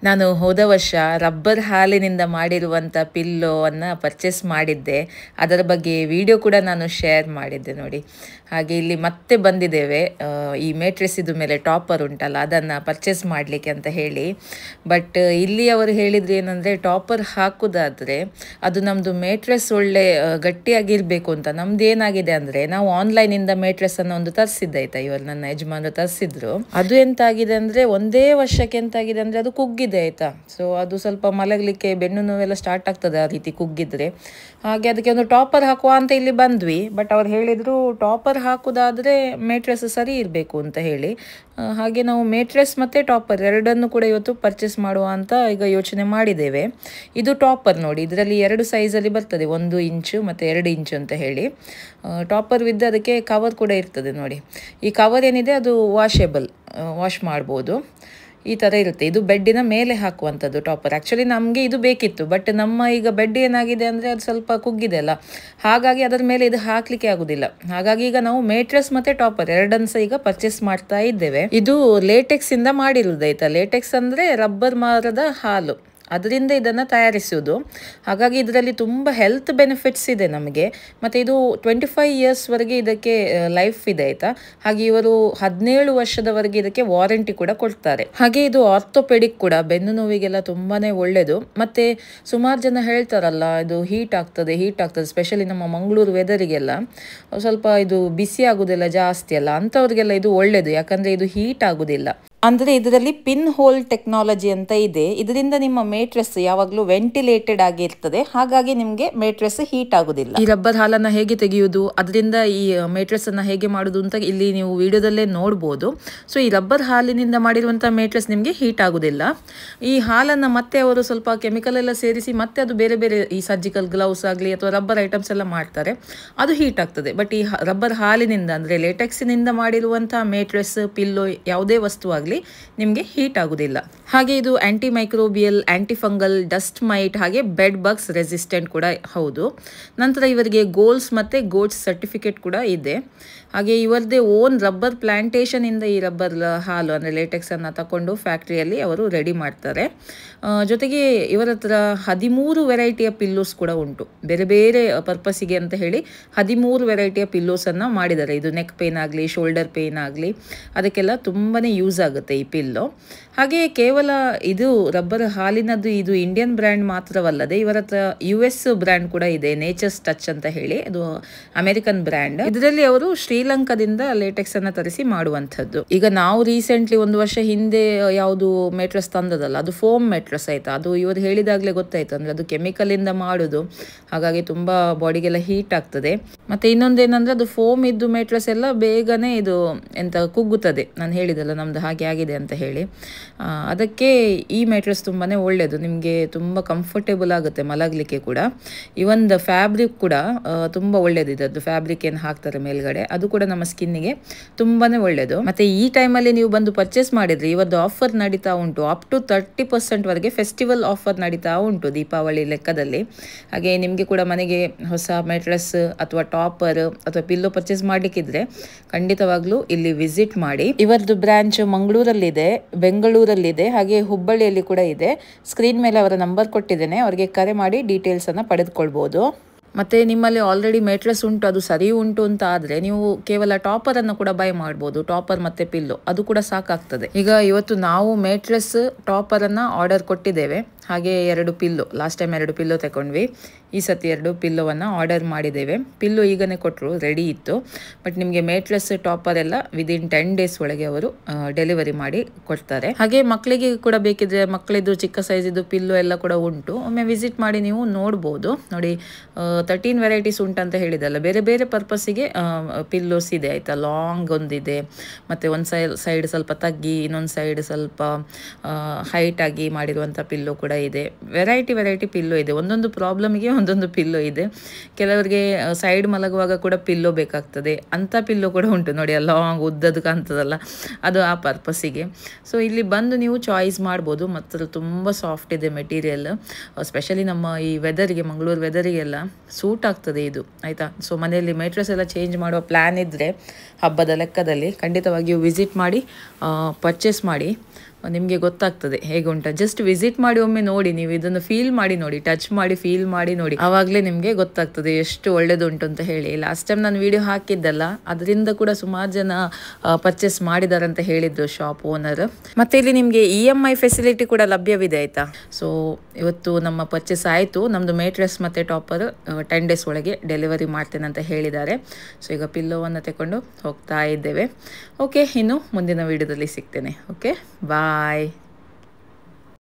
ನಾನು ಹೋದ ವರ್ಷ ರಬ್ಬರ್ ಹಾಲಿನಿಂದ ಮಾಡಿರುವಂಥ ಪಿಲ್ಲೋವನ್ನು ಪರ್ಚೇಸ್ ಮಾಡಿದ್ದೆ. ಅದರ ಬಗ್ಗೆ ವಿಡಿಯೋ ಕೂಡ ನಾನು ಶೇರ್ ಮಾಡಿದ್ದೆ ನೋಡಿ. ಹಾಗೆ ಇಲ್ಲಿ ಮತ್ತೆ ಬಂದಿದ್ದೇವೆ ಈ ಮೇಟ್ರೆಸ್ಸಿದು ಮೇಲೆ ಟಾಪರ್ ಉಂಟಲ್ಲ ಅದನ್ನು ಪರ್ಚೇಸ್ ಮಾಡಲಿಕ್ಕೆ ಅಂತ ಹೇಳಿ. ಬಟ್ ಇಲ್ಲಿ ಅವರು ಹೇಳಿದ್ರು ಏನಂದರೆ ಟಾಪರ್ ಹಾಕೋದಾದರೆ ಅದು ನಮ್ಮದು ಮೇಟ್ರೆಸ್ ಒಳ್ಳೆ ಗಟ್ಟಿಯಾಗಿರಬೇಕು ಅಂತ. ನಮ್ದು ಏನಾಗಿದೆ ಅಂದರೆ ನಾವು ಆನ್ಲೈನಿಂದ ಮೇಟ್ರೆಸ್ಸನ್ನು ಒಂದು ತರಿಸಿದ್ದೆ ಆಯಿತಾ, ಇವರು ನನ್ನ ಯಜಮಾನರು ತರಿಸಿದ್ರು. ಅದು ಎಂತಾಗಿದೆ ಅಂದರೆ ಒಂದೇ ವರ್ಷಕ್ಕೆ ಎಂತಾಗಿದೆ ಅಂದರೆ ಅದು ಕುಗ್ಗಿದೆ ಆಯಿತಾ. ಸೊ ಅದು ಸ್ವಲ್ಪ ಮಲಗಲಿಕ್ಕೆ ಬೆನ್ನು ನೋವೆಲ್ಲ ಸ್ಟಾರ್ಟ್ ಆಗ್ತದೆ ಆ ರೀತಿ ಕುಗ್ಗಿದ್ರೆ. ಹಾಗೆ ಅದಕ್ಕೆ ಒಂದು ಟಾಪರ್ ಹಾಕುವ ಅಂತ ಇಲ್ಲಿ ಬಂದ್ವಿ. ಬಟ್ ಅವ್ರು ಹೇಳಿದರು ಟಾಪರ್ ಹಾಕೋದಾದರೆ ಮೇಟ್ರೆಸ್ ಸರಿ ಇರಬೇಕು ಅಂತ ಹೇಳಿ. ಹಾಗೆ ನಾವು ಮೇಟ್ರೆಸ್ ಮತ್ತು ಟಾಪರ್ ಎರಡನ್ನು ಕೂಡ ಇವತ್ತು ಪರ್ಚೇಸ್ ಮಾಡುವ ಅಂತ ಈಗ ಯೋಚನೆ ಮಾಡಿದ್ದೇವೆ. ಇದು ಟಾಪರ್ ನೋಡಿ, ಇದರಲ್ಲಿ 2 ಸೈಜಲ್ಲಿ ಬರ್ತದೆ, 1 ಇಂಚು ಮತ್ತು 2 ಇಂಚು ಅಂತ ಹೇಳಿ. ಟಾಪರ್ ವಿದ್ ಅದಕ್ಕೆ ಕವರ್ ಕೂಡ ಇರ್ತದೆ ನೋಡಿ. ಈ ಕವರ್ ಏನಿದೆ ಅದು ವಾಷೇಬಲ್, ವಾಶ್ ಮಾಡ್ಬೋದು. ಈ ಥರ ಇರುತ್ತೆ. ಇದು ಬೆಡ್ಡಿನ ಮೇಲೆ ಹಾಕುವಂಥದ್ದು ಟಾಪರ್. ಆ್ಯಕ್ಚುಲಿ ನಮಗೆ ಇದು ಬೇಕಿತ್ತು, ಬಟ್ ನಮ್ಮ ಈಗ ಬೆಡ್ ಏನಾಗಿದೆ ಅಂದರೆ ಅದು ಸ್ವಲ್ಪ ಕುಗ್ಗಿದೆ ಅಲ್ಲ, ಹಾಗಾಗಿ ಅದರ ಮೇಲೆ ಇದು ಹಾಕಲಿಕ್ಕೆ ಆಗೋದಿಲ್ಲ. ಹಾಗಾಗಿ ಈಗ ನಾವು ಮೇಟ್ರೆಸ್ ಮತ್ತು ಟಾಪರ್ ಎರಡನ್ನು ಸಹ ಈಗ ಪರ್ಚೇಸ್ ಮಾಡ್ತಾ ಇದ್ದೇವೆ. ಇದು ಲೇಟೆಕ್ಸಿಂದ ಮಾಡಿರುವುದಾಯ್ತಾ. ಲೇಟೆಕ್ಸ್ ಅಂದರೆ ರಬ್ಬರ್ ಮರದ ಹಾಲು, ಅದರಿಂದ ಇದನ್ನು ತಯಾರಿಸುವುದು. ಹಾಗಾಗಿ ಇದರಲ್ಲಿ ತುಂಬ ಹೆಲ್ತ್ ಬೆನಿಫಿಟ್ಸ್ ಇದೆ ನಮಗೆ. ಮತ್ತು ಇದು 25 ಇಯರ್ಸ್ವರೆಗೆ ಇದಕ್ಕೆ ಲೈಫ್ ಇದೆ ಆಯಿತಾ. ಹಾಗೆ ಇವರು 17 ವರ್ಷದವರೆಗೆ ಇದಕ್ಕೆ ವಾರಂಟಿ ಕೂಡ ಕೊಡ್ತಾರೆ. ಹಾಗೆ ಇದು ಆರ್ಥೋಪೆಡಿಕ್ ಕೂಡ, ಬೆನ್ನು ನೋವಿಗೆಲ್ಲ ತುಂಬಾ ಒಳ್ಳೆಯದು. ಮತ್ತು ಸುಮಾರು ಜನ ಹೇಳ್ತಾರಲ್ಲ ಇದು ಹೀಟ್ ಆಗ್ತದೆ ಸ್ಪೆಷಲಿ ನಮ್ಮ ಮಂಗಳೂರು ವೆದರಿಗೆಲ್ಲ ಸ್ವಲ್ಪ ಇದು ಬಿಸಿ ಆಗೋದಿಲ್ಲ ಜಾಸ್ತಿ ಅಲ್ಲ, ಅಂಥವ್ರಿಗೆಲ್ಲ ಇದು ಒಳ್ಳೆಯದು. ಯಾಕಂದರೆ ಇದು ಹೀಟ್ ಆಗೋದಿಲ್ಲ. ಅಂದರೆ ಇದರಲ್ಲಿ ಪಿನ್ ಹೋಲ್ ಟೆಕ್ನಾಲಜಿ ಅಂತ ಇದೆ. ಇದರಿಂದ ನಿಮ್ಮ ಮೇಟ್ರೆಸ್ ಯಾವಾಗಲೂ ವೆಂಟಿಲೇಟೆಡ್ ಆಗಿರ್ತದೆ, ಹಾಗಾಗಿ ನಿಮಗೆ ಮೇಟ್ರೆಸ್ ಹೀಟ್ ಆಗೋದಿಲ್ಲ. ಈ ರಬ್ಬರ್ ಹಾಲನ್ನು ಹೇಗೆ ತೆಗೆಯುವುದು, ಅದರಿಂದ ಈ ಮೇಟ್ರೆಸ್ಸನ್ನು ಹೇಗೆ ಮಾಡೋದು ಅಂತ ಇಲ್ಲಿ ನೀವು ವಿಡಿಯೋದಲ್ಲೇ ನೋಡ್ಬೋದು. ಸೊ ಈ ರಬ್ಬರ್ ಹಾಲಿನಿಂದ ಮಾಡಿರುವಂಥ ಮೇಟ್ರೆಸ್ ನಿಮಗೆ ಹೀಟ್ ಆಗೋದಿಲ್ಲ. ಈ ಹಾಲನ್ನು ಮತ್ತೆ ಅವರು ಸ್ವಲ್ಪ ಕೆಮಿಕಲ್ ಎಲ್ಲ ಸೇರಿಸಿ ಮತ್ತೆ ಅದು ಬೇರೆ ಬೇರೆ ಈ ಸರ್ಜಿಕಲ್ ಗ್ಲೌಸ್ ಆಗಲಿ ಅಥವಾ ರಬ್ಬರ್ ಐಟಮ್ಸ್ ಎಲ್ಲ ಮಾಡ್ತಾರೆ, ಅದು ಹೀಟ್ ಆಗ್ತದೆ. ಬಟ್ ಈ ರಬ್ಬರ್ ಹಾಲಿನಿಂದ ಅಂದರೆ ಲೇಟೆಕ್ಸಿನಿಂದ ಮಾಡಿರುವಂಥ ಮೇಟ್ರೆಸ್, ಪಿಲ್ಲೋ, ಯಾವುದೇ ವಸ್ತು ಆಗಲಿ ನಿಮಗೆ ಹೀಟ್ ಆಗುದಿಲ್ಲ. ಹಾಗೆ ಇದು anti microbial, anti fungal, dust mite, ಹಾಗೆ ಬೆಡ್ ಬಗ್ಸ್ ರೆಸಿಸ್ಟೆಂಟ್ ಕೂಡ ಹೌದು. ನಂತರ ಇವರಿಗೆ ಗೋಲ್ಸ್ ಮತ್ತು ಗೋಟ್ಸ್ ಸರ್ಟಿಫಿಕೇಟ್ ಕೂಡ ಇದೆ. ಹಾಗೆ ಇವರದೇ ಓನ್ ರಬ್ಬರ್ ಪ್ಲಾಂಟೇಶನ್ ಇಂದ ಈ ರಬ್ಬರ್ ಹಾಲು ಅಂದರೆ ಲೇಟೆಕ್ಸ್ ಅನ್ನು ತಕೊಂಡು ಫ್ಯಾಕ್ಟ್ರಿಯಲ್ಲಿ ಅವರು ರೆಡಿ ಮಾಡ್ತಾರೆ. ಜೊತೆಗೆ ಇವರ ಹತ್ರ 13 ವೆರೈಟಿಯ ಪಿಲ್ಲೋಸ್ ಕೂಡ ಉಂಟು. ಬೇರೆ ಬೇರೆ ಪರ್ಪಸ್ಸಿಗೆ ಅಂತ ಹೇಳಿ 13 ವೆರೈಟಿಯ ಪಿಲ್ಲೋಸನ್ನು ಮಾಡಿದ್ದಾರೆ. ಇದು ನೆಕ್ ಪೇನ್ ಆಗಲಿ, ಶೋಲ್ಡರ್ ಪೇನ್ ಆಗಲಿ, ಅದಕ್ಕೆಲ್ಲ ತುಂಬಾ ಯೂಸ್ ಆಗುತ್ತೆ ಈ ಪಿಲ್ಲೋ. ಹಾಗೆ ಕೇವಲ ಇದು ರಬ್ಬರ್ ಹಾಲಿನದ್ದು ಇದು ಇಂಡಿಯನ್ ಬ್ರ್ಯಾಂಡ್ ಮಾತ್ರವಲ್ಲದೆ ಇವರ ಹತ್ರ US ಬ್ರ್ಯಾಂಡ್ ಕೂಡ ಇದೆ, ನೇಚರ್ಸ್ ಟಚ್ ಅಂತ ಹೇಳಿ. ಅದು ಅಮೆರಿಕನ್ ಬ್ರ್ಯಾಂಡ್. ಇದರಲ್ಲಿ ಅವರು ಶ್ರೀಲಂಕಾದಿಂದ ಲೇಟೆಕ್ಸ್ ಅನ್ನು ತರಿಸಿ ಮಾಡುವಂಥದ್ದು. ಈಗ ನಾವು ರೀಸೆಂಟ್ಲಿ 1 ವರ್ಷ ಹಿಂದೆ ಯಾವುದು ಮೇಟ್ರೆಸ್ ತಂದದಲ್ಲ, ಅದು ಫೋಮ್ ಮೇಟ್ರೆಸ್ ಆಯ್ತಾ. ಅದು ಇವರು ಹೇಳಿದಾಗಲೇ ಗೊತ್ತಾಯ್ತು ಅಂದರೆ ಅದು ಕೆಮಿಕಲ್ ಇಂದ ಮಾಡೋದು, ಹಾಗಾಗಿ ತುಂಬ ಬಾಡಿಗೆಲ್ಲ ಹೀಟ್ ಆಗ್ತದೆ. ಮತ್ತೆ ಇನ್ನೊಂದೇನಂದ್ರೆ ಅದು ಫೋಮ್ ಇದ್ದು ಮೇಟ್ರೆಸ್ ಎಲ್ಲ ಬೇಗನೆ ಇದು ಎಂತ ಕುಗ್ಗುತ್ತದೆ. ನಾನು ಹೇಳಿದಲ್ಲ ನಮ್ದು ಹಾಗೆ ಆಗಿದೆ ಅಂತ ಹೇಳಿ. ಅದಕ್ಕೆ ಈ ಮೇಟ್ರೆಸ್ ತುಂಬಾ ಒಳ್ಳೆಯದು, ನಿಮಗೆ ತುಂಬ ಕಂಫರ್ಟೇಬಲ್ ಆಗುತ್ತೆ ಮಲಗಲಿಕ್ಕೆ ಕೂಡ. ಇವನ್ ಫ್ಯಾಬ್ರಿಕ್ ಕೂಡ ತುಂಬ ಒಳ್ಳೆಯದು. ಇದದ್ದು ಫ್ಯಾಬ್ರಿಕ್ ಏನು ಹಾಕ್ತಾರೆ ಮೇಲ್ಗಡೆ, ಅದು ಕೂಡ ನಮ್ಮ ಸ್ಕಿನ್ನಿಗೆ ತುಂಬಾ ಒಳ್ಳೆಯದು. ಮತ್ತು ಈ ಟೈಮಲ್ಲಿ ನೀವು ಬಂದು ಪರ್ಚೇಸ್ ಮಾಡಿದರೆ ಇವತ್ತು ಆಫರ್ ನಡೀತಾ ಉಂಟು. ಅಪ್ ಟು 30% ವರೆಗೆ ಫೆಸ್ಟಿವಲ್ ಆಫರ್ ನಡೀತಾ ಉಂಟು ದೀಪಾವಳಿ ಲೆಕ್ಕದಲ್ಲಿ. ಹಾಗೆ ನಿಮಗೆ ಕೂಡ ಮನೆಗೆ ಹೊಸ ಮೇಟ್ರೆಸ್ ಅಥವಾ ಟಾಪರ್ ಅಥವಾ ಪಿಲ್ಲೋ ಪರ್ಚೇಸ್ ಮಾಡಲಿಕ್ಕಿದ್ರೆ ಖಂಡಿತವಾಗ್ಲೂ ಇಲ್ಲಿ ವಿಸಿಟ್ ಮಾಡಿ. ಇವರದ್ದು ಬ್ರಾಂಚ್ ಮಂಗಳೂರಲ್ಲಿದೆ, ಬೆಂಗಳೂರಲ್ಲಿದೆ, ಹಾಗೆ ಹುಬ್ಬಳ್ಳಿಯಲ್ಲಿ ಕೂಡ ಇದೆ. ಸ್ಕ್ರೀನ್ ಮೇಲೆ ಅವರ ನಂಬರ್ ಕೊಟ್ಟಿದ್ದೇನೆ, ಅವರಿಗೆ ಕರೆ ಮಾಡಿ ಡೀಟೇಲ್ಸನ್ನು ಪಡೆದುಕೊಳ್ಬೋದು. ಮತ್ತು ನಿಮ್ಮಲ್ಲಿ ಆಲ್ರೆಡಿ ಮೇಟ್ರೆಸ್ ಉಂಟು, ಅದು ಸರಿ ಉಂಟು ಅಂತ ಆದರೆ ನೀವು ಕೇವಲ ಟಾಪರನ್ನು ಕೂಡ ಬೈ ಮಾಡ್ಬೋದು. ಟಾಪರ್ ಮತ್ತು ಪಿಲ್ಲೋ ಅದು ಕೂಡ ಸಾಕಾಗ್ತದೆ. ಈಗ ಇವತ್ತು ನಾವು ಮೇಟ್ರೆಸ್ ಟಾಪರನ್ನು ಆರ್ಡರ್ ಕೊಟ್ಟಿದ್ದೇವೆ, ಹಾಗೆ 2 ಪಿಲ್ಲೋ. ಲಾಸ್ಟ್ ಟೈಮ್ 2 ಪಿಲ್ಲೋ ತಗೊಂಡ್ವಿ, ಈ ಸತಿ 2 ಪಿಲ್ಲೋವನ್ನು ಆರ್ಡರ್ ಮಾಡಿದ್ದೇವೆ. ಪಿಲ್ಲೋ ಈಗನೇ ಕೊಟ್ಟರು, ರೆಡಿ ಇತ್ತು. ಬಟ್ ನಿಮಗೆ ಮೇಟ್ರೆಸ್ ಟಾಪರ್ ಎಲ್ಲ ವಿದಿನ್ 10 days ಒಳಗೆ ಅವರು ಡೆಲಿವರಿ ಮಾಡಿ ಕೊಡ್ತಾರೆ. ಹಾಗೆ ಮಕ್ಕಳಿಗೆ ಕೂಡ ಬೇಕಿದ್ರೆ ಮಕ್ಕಳಿದ್ದು ಚಿಕ್ಕ ಸೈಜಿದ್ದು ಪಿಲ್ಲೋ ಎಲ್ಲ ಕೂಡ ಉಂಟು, ಒಮ್ಮೆ ವಿಸಿಟ್ ಮಾಡಿ ನೀವು ನೋಡ್ಬೋದು. ನೋಡಿ 13 ವೆರೈಟೀಸ್ ಉಂಟಂತ ಹೇಳಿದಲ್ಲ, ಬೇರೆ ಬೇರೆ ಪರ್ಪಸ್ಸಿಗೆ ಪಿಲ್ಲೋಸ್ ಇದೆ ಆಯಿತಾ. ಲಾಂಗ್ ಒಂದಿದೆ, ಮತ್ತು ಒಂದು ಸೈಡ್ ಸ್ವಲ್ಪ ತಗ್ಗಿ, ಇನ್ನೊಂದು ಸೈಡ್ ಸ್ವಲ್ಪ ಹೈಟಾಗಿ ಮಾಡಿರುವಂಥ ಪಿಲ್ಲೋ ಕೂಡ ಇದೆ. ವೆರೈಟಿ ಪಿಲ್ಲೋ ಇದೆ. ಒಂದೊಂದು ಪ್ರಾಬ್ಲಮ್ಗೆ ಒಂದೊಂದು ಪಿಲ್ಲೋ ಇದೆ. ಕೆಲವರಿಗೆ ಸೈಡ್ ಮಲಗುವಾಗ ಕೂಡ ಪಿಲ್ಲೋ ಬೇಕಾಗ್ತದೆ, ಅಂಥ ಪಿಲ್ಲೋ ಕೂಡ ಉಂಟು ನೋಡಿ. ಲಾಂಗ್ ಉದ್ದದ್ದು ಕಾಣ್ತದಲ್ಲ, ಅದು ಆ ಪರ್ಪಸ್ಸಿಗೆ. ಸೊ ಇಲ್ಲಿ ಬಂದು ನೀವು ಚಾಯ್ಸ್ ಮಾಡ್ಬೋದು. ಮತ್ತು ತುಂಬ ಸಾಫ್ಟ್ ಇದೆ ಮೆಟೀರಿಯಲ್, ಸ್ಪೆಷಲಿ ನಮ್ಮ ಈ ವೆದರಿಗೆ, ಮಂಗಳೂರು ವೆದರಿಗೆಲ್ಲ ಸೂಟ್ ಆಗ್ತದೆ ಇದು ಆಯಿತಾ. ಸೊ ಮನೆಯಲ್ಲಿ ಮೇಟ್ರೆಸ್ ಎಲ್ಲ ಚೇಂಜ್ ಮಾಡುವ ಪ್ಲ್ಯಾನ್ ಇದ್ದರೆ ಹಬ್ಬದ ಲೆಕ್ಕದಲ್ಲಿ ಖಂಡಿತವಾಗಿಯೂ ವಿಸಿಟ್ ಮಾಡಿ ಪರ್ಚೇಸ್ ಮಾಡಿ. ನಿಮಗೆ ಗೊತ್ತಾಗ್ತದೆ ಹೇಗೆ ಉಂಟು. ಜಸ್ಟ್ ವಿಸಿಟ್ ಮಾಡಿ ಒಮ್ಮೆ ನೋಡಿ, ನೀವು ಇದನ್ನು ಫೀಲ್ ಮಾಡಿ ನೋಡಿ, ಟಚ್ ಮಾಡಿ ಫೀಲ್ ಮಾಡಿ ನೋಡಿ, ಆವಾಗಲೇ ನಿಮಗೆ ಗೊತ್ತಾಗ್ತದೆ ಎಷ್ಟು ಒಳ್ಳೇದುಂಟು ಅಂತ ಹೇಳಿ. ಲಾಸ್ಟ್ ಟೈಮ್ ನಾನು ವಿಡಿಯೋ ಹಾಕಿದ್ದಲ್ಲ, ಅದರಿಂದ ಕೂಡ ಸುಮಾರು ಜನ ಪರ್ಚೇಸ್ ಮಾಡಿದ್ದಾರೆ ಅಂತ ಹೇಳಿದ್ರು ಶಾಪ್ ಓನರ್. ಮತ್ತೆ ಇಲ್ಲಿ ನಿಮಗೆ EMI ಫೆಸಿಲಿಟಿ ಕೂಡ ಲಭ್ಯವಿದೆ ಆಯಿತಾ. ಸೊ ಇವತ್ತು ನಮ್ಮ ಪರ್ಚೇಸ್ ಆಯಿತು. ನಮ್ಮದು ಮೇಟ್ರೆಸ್ ಮತ್ತು ಟಾಪರ್ 10 ಡೇಸ್ ಒಳಗೆ ಡೆಲಿವರಿ ಮಾಡ್ತೇನೆ ಅಂತ ಹೇಳಿದ್ದಾರೆ. ಸೊ ಈಗ ಪಿಲ್ಲೋವನ್ನು ತಗೊಂಡು ಹೋಗ್ತಾ ಇದ್ದೇವೆ. ಓಕೆ, ಇನ್ನು ಮುಂದಿನ ವಿಡಿಯೋದಲ್ಲಿ ಸಿಗ್ತೇನೆ. ಓಕೆ, ಬಾಯ್.